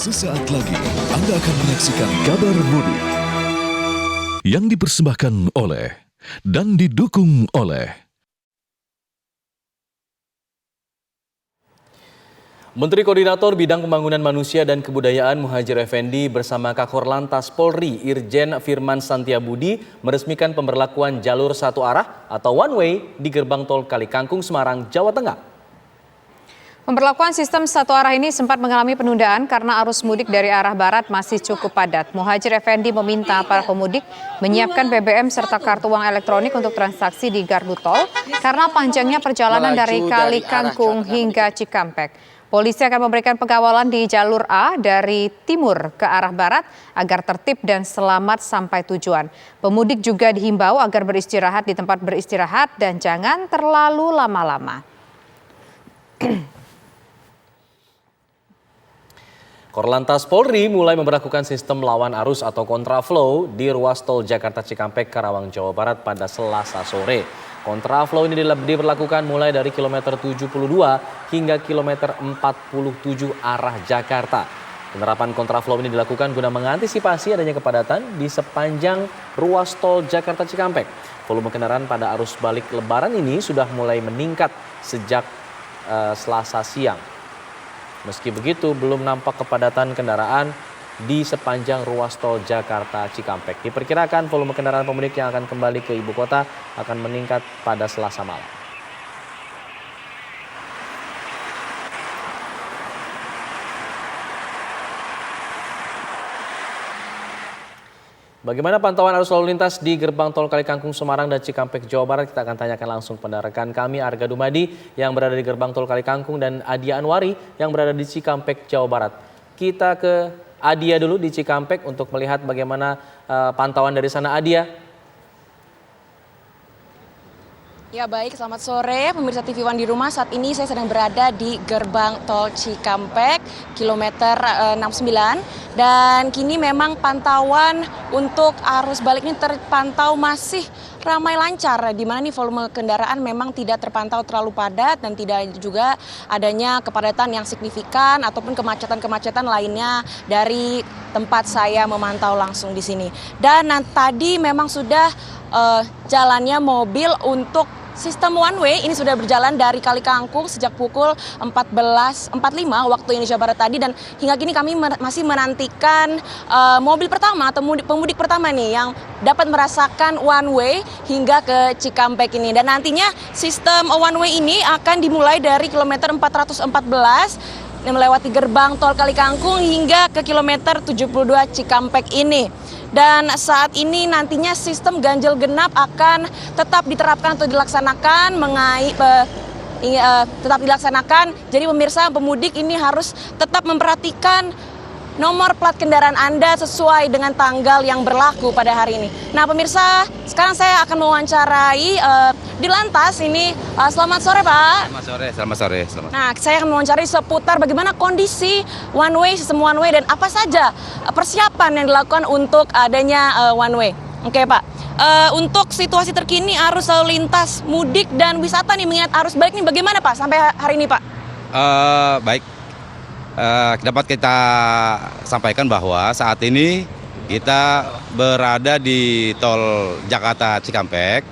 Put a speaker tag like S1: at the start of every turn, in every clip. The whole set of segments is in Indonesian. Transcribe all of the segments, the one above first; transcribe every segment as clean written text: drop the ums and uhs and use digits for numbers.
S1: Sesaat lagi Anda akan menyaksikan Kabar Mudik yang dipersembahkan oleh dan didukung oleh
S2: Menteri Koordinator Bidang Pembangunan Manusia dan Kebudayaan Muhadjir Effendi bersama Kakor Lantas Polri Irjen Firman Santiabudi meresmikan pemberlakuan jalur satu arah atau one way di gerbang tol Kalikangkung, Semarang, Jawa Tengah.
S3: Pemberlakuan sistem satu arah ini sempat mengalami penundaan karena arus mudik dari arah barat masih cukup padat. Muhadjir Effendi meminta para pemudik menyiapkan BBM serta kartu uang elektronik untuk transaksi di gardu tol karena panjangnya perjalanan dari Kalikangkung hingga Cikampek. Polisi akan memberikan pengawalan di jalur A dari timur ke arah barat agar tertib dan selamat sampai tujuan. Pemudik juga dihimbau agar beristirahat di tempat beristirahat dan jangan terlalu lama-lama.
S2: Korlantas Polri mulai memberlakukan sistem lawan arus atau kontraflow di ruas tol Jakarta Cikampek, Karawang, Jawa Barat pada Selasa sore. Kontraflow ini diberlakukan mulai dari kilometer 72 hingga kilometer 47 arah Jakarta. Penerapan kontraflow ini dilakukan guna mengantisipasi adanya kepadatan di sepanjang ruas tol Jakarta Cikampek. Volume kendaraan pada arus balik Lebaran ini sudah mulai meningkat sejak Selasa siang. Meski begitu, belum nampak kepadatan kendaraan di sepanjang ruas tol Jakarta Cikampek. Diperkirakan volume kendaraan pemudik yang akan kembali ke ibu kota akan meningkat pada Selasa malam. Bagaimana pantauan arus lalu lintas di gerbang tol Kalikangkung, Semarang dan Cikampek, Jawa Barat? Kita akan tanyakan langsung pada rekan kami Arga Dumadi yang berada di gerbang tol Kalikangkung dan Adia Anwari yang berada di Cikampek, Jawa Barat. Kita ke Adia dulu di Cikampek untuk melihat bagaimana pantauan dari sana. Adia.
S4: Ya baik, selamat sore pemirsa TV One di rumah. Saat ini saya sedang berada di gerbang tol Cikampek, kilometer 69. Dan kini memang pantauan untuk arus balik ini terpantau masih ramai lancar. Di mana nih volume kendaraan memang tidak terpantau terlalu padat dan tidak juga adanya kepadatan yang signifikan ataupun kemacetan-kemacetan lainnya dari tempat saya memantau langsung di sini. Dan tadi memang sudah jalannya mobil untuk sistem one way ini sudah berjalan dari Kalikangkung sejak pukul 14.45 waktu Indonesia Barat tadi, dan hingga kini kami masih menantikan mobil pertama atau pemudik pertama nih yang dapat merasakan one way hingga ke Cikampek ini. Dan nantinya sistem one way ini akan dimulai dari kilometer 414 melewati gerbang tol Kalikangkung hingga ke kilometer 72 Cikampek ini. Dan saat ini nantinya sistem ganjil genap akan tetap diterapkan atau dilaksanakan tetap dilaksanakan. Jadi pemirsa pemudik ini harus tetap memperhatikan nomor plat kendaraan Anda sesuai dengan tanggal yang berlaku pada hari ini. Nah pemirsa, sekarang saya akan mewawancarai di Lantas ini. Selamat sore Pak.
S5: Selamat sore.
S4: Nah saya akan mewawancarai seputar bagaimana kondisi one way, sistem one way, dan apa saja persiapan yang dilakukan untuk adanya one way. Oke Pak, untuk situasi terkini arus lalu lintas mudik dan wisata nih mengingat arus balik ini bagaimana Pak sampai hari ini Pak?
S5: Baik. Dapat kita sampaikan bahwa saat ini kita berada di tol Jakarta Cikampek,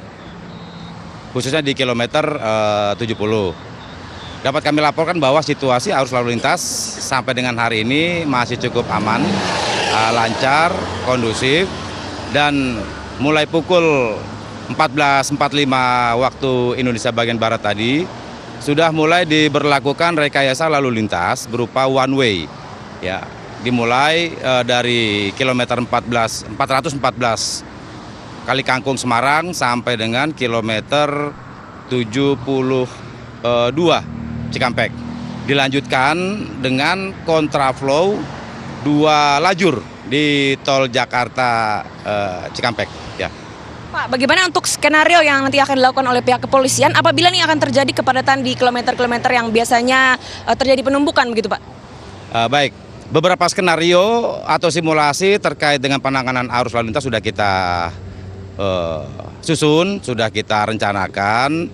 S5: khususnya di kilometer 70. Dapat kami laporkan bahwa situasi arus lalu lintas sampai dengan hari ini masih cukup aman, lancar, kondusif, dan mulai pukul 14.45 waktu Indonesia bagian Barat tadi, sudah mulai diberlakukan rekayasa lalu lintas berupa one way. Ya, dimulai dari kilometer 414 Kalikangkung Semarang sampai dengan kilometer 72 Cikampek. Dilanjutkan dengan kontraflow 2 lajur di tol Jakarta Cikampek. Ya.
S4: Pak, bagaimana untuk skenario yang nanti akan dilakukan oleh pihak kepolisian apabila ini akan terjadi kepadatan di kilometer-kilometer yang biasanya terjadi penumpukan begitu Pak?
S5: Baik, beberapa skenario atau simulasi terkait dengan penanganan arus lalu lintas sudah kita susun, sudah kita rencanakan,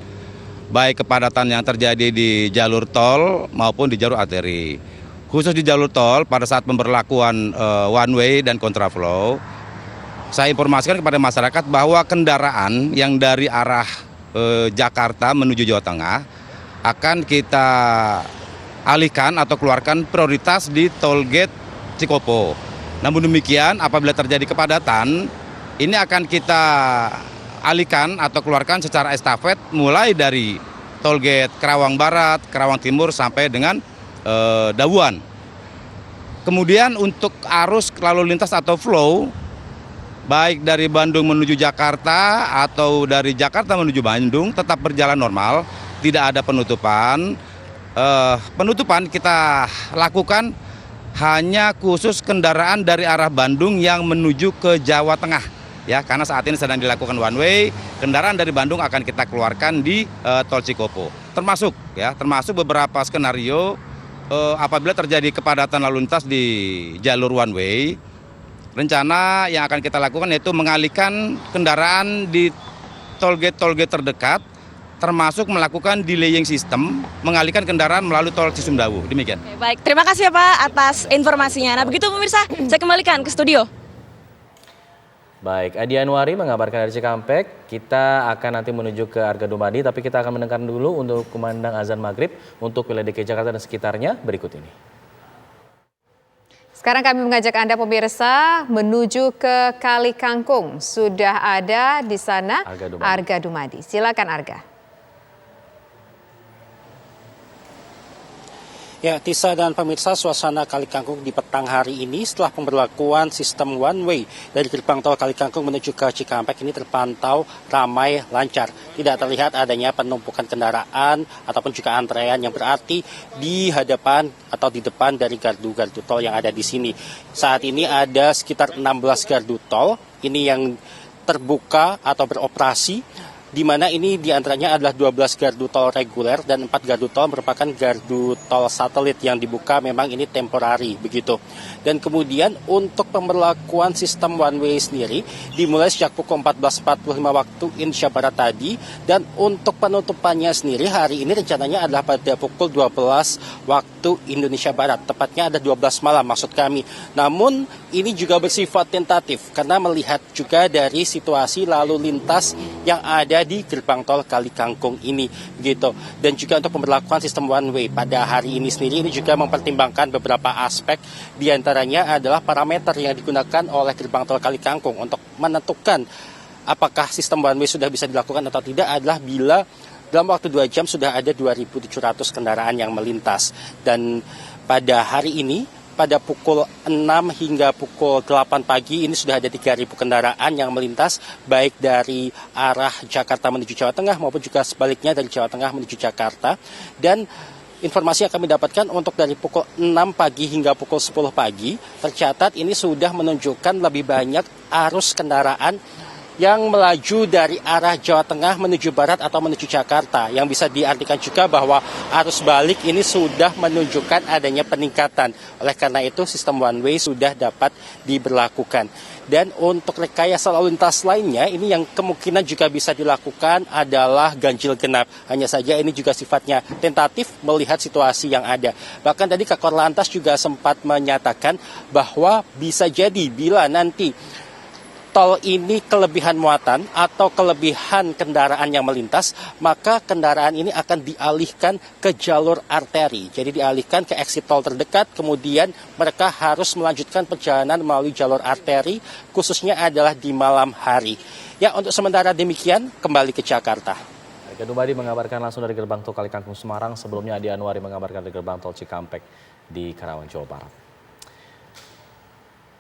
S5: baik kepadatan yang terjadi di jalur tol maupun di jalur arteri. khusus di jalur tol pada saat pemberlakuan one way dan kontraflow, saya informasikan kepada masyarakat bahwa kendaraan yang dari arah Jakarta menuju Jawa Tengah akan kita alihkan atau keluarkan prioritas di tol gate Cikopo. Namun demikian, apabila terjadi kepadatan, ini akan kita alihkan atau keluarkan secara estafet mulai dari tol gate Karawang Barat, Karawang Timur sampai dengan Dawuan. Kemudian untuk arus lalu lintas atau flow, baik dari Bandung menuju Jakarta atau dari Jakarta menuju Bandung tetap berjalan normal, tidak ada penutupan. Penutupan kita lakukan hanya khusus kendaraan dari arah Bandung yang menuju ke Jawa Tengah, ya, karena saat ini sedang dilakukan one way. Kendaraan dari Bandung akan kita keluarkan di tol Cikopo, termasuk beberapa skenario apabila terjadi kepadatan lalu lintas di jalur one way. Rencana yang akan kita lakukan yaitu mengalihkan kendaraan di tol gate terdekat, termasuk melakukan delaying system, mengalihkan kendaraan melalui tol Cisumdawu. Demikian.
S4: Oke, baik, terima kasih ya Pak atas informasinya. Nah begitu pemirsa, saya kembalikan ke studio.
S2: Baik, Adi Anwari mengabarkan dari Cikampek. Kita akan nanti menuju ke Arga Dumadi, tapi kita akan mendengarkan dulu untuk kumandang azan maghrib untuk wilayah DKI Jakarta dan sekitarnya berikut ini.
S3: Sekarang kami mengajak Anda pemirsa menuju ke Kali Kangkung. Sudah ada di sana Arga Dumadi. Silakan Arga.
S6: Ya, Tisa dan pemirsa, suasana Kali Kangkung di petang hari ini setelah pemberlakuan sistem one way dari gerbang tol Kali Kangkung menuju ke Cikampek ini terpantau ramai lancar. Tidak terlihat adanya penumpukan kendaraan ataupun juga antrean yang berarti di hadapan atau di depan dari gardu-gardu tol yang ada di sini. Saat ini ada sekitar 16 gardu tol ini yang terbuka atau beroperasi, di mana ini diantaranya adalah 12 gardu tol reguler dan 4 gardu tol merupakan gardu tol satelit yang dibuka memang ini temporari begitu. Dan kemudian untuk pemberlakuan sistem one way sendiri dimulai sejak pukul 14.45 waktu Indonesia Barat tadi, dan untuk penutupannya sendiri hari ini rencananya adalah pada pukul 12 waktu Indonesia Barat, tepatnya ada 12 malam maksud kami. Namun ini juga bersifat tentatif karena melihat juga dari situasi lalu lintas yang ada di gerbang tol Kali Kangkung ini gitu. Dan juga untuk pemberlakuan sistem one way pada hari ini sendiri ini juga mempertimbangkan beberapa aspek, diantaranya adalah parameter yang digunakan oleh gerbang tol Kali Kangkung untuk menentukan apakah sistem one way sudah bisa dilakukan atau tidak adalah bila dalam waktu 2 jam sudah ada 2.700 kendaraan yang melintas. Dan pada hari ini pada pukul 6 hingga pukul 8 pagi ini sudah ada 3.000 kendaraan yang melintas baik dari arah Jakarta menuju Jawa Tengah maupun juga sebaliknya dari Jawa Tengah menuju Jakarta. Dan informasi yang kami dapatkan untuk dari pukul 6 pagi hingga pukul 10 pagi tercatat ini sudah menunjukkan lebih banyak arus kendaraan yang melaju dari arah Jawa Tengah menuju Barat atau menuju Jakarta, yang bisa diartikan juga bahwa arus balik ini sudah menunjukkan adanya peningkatan. Oleh karena itu sistem one way sudah dapat diberlakukan. Dan untuk rekayasa lalu lintas lainnya ini yang kemungkinan juga bisa dilakukan adalah ganjil genap. Hanya saja ini juga sifatnya tentatif melihat situasi yang ada. Bahkan tadi Kakor Lantas juga sempat menyatakan bahwa bisa jadi bila nanti tol ini kelebihan muatan atau kelebihan kendaraan yang melintas, maka kendaraan ini akan dialihkan ke jalur arteri. Jadi dialihkan ke exit tol terdekat, kemudian mereka harus melanjutkan perjalanan melalui jalur arteri, khususnya adalah di malam hari. Ya, untuk sementara demikian, kembali ke Jakarta.
S2: Arga Dumadi mengabarkan langsung dari gerbang tol Kali Kangkung Semarang. Sebelumnya Adi Anwari mengabarkan dari gerbang tol Cikampek di Karawang, Jawa Barat.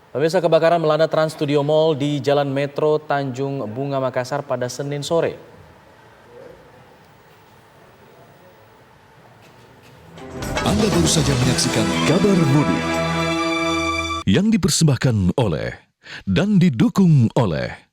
S2: Pemirsa, kebakaran melanda Trans Studio Mall di Jalan Metro Tanjung Bunga Makassar pada Senin sore.
S1: Anda baru saja menyaksikan Kabar Mudik yang dipersembahkan oleh dan didukung oleh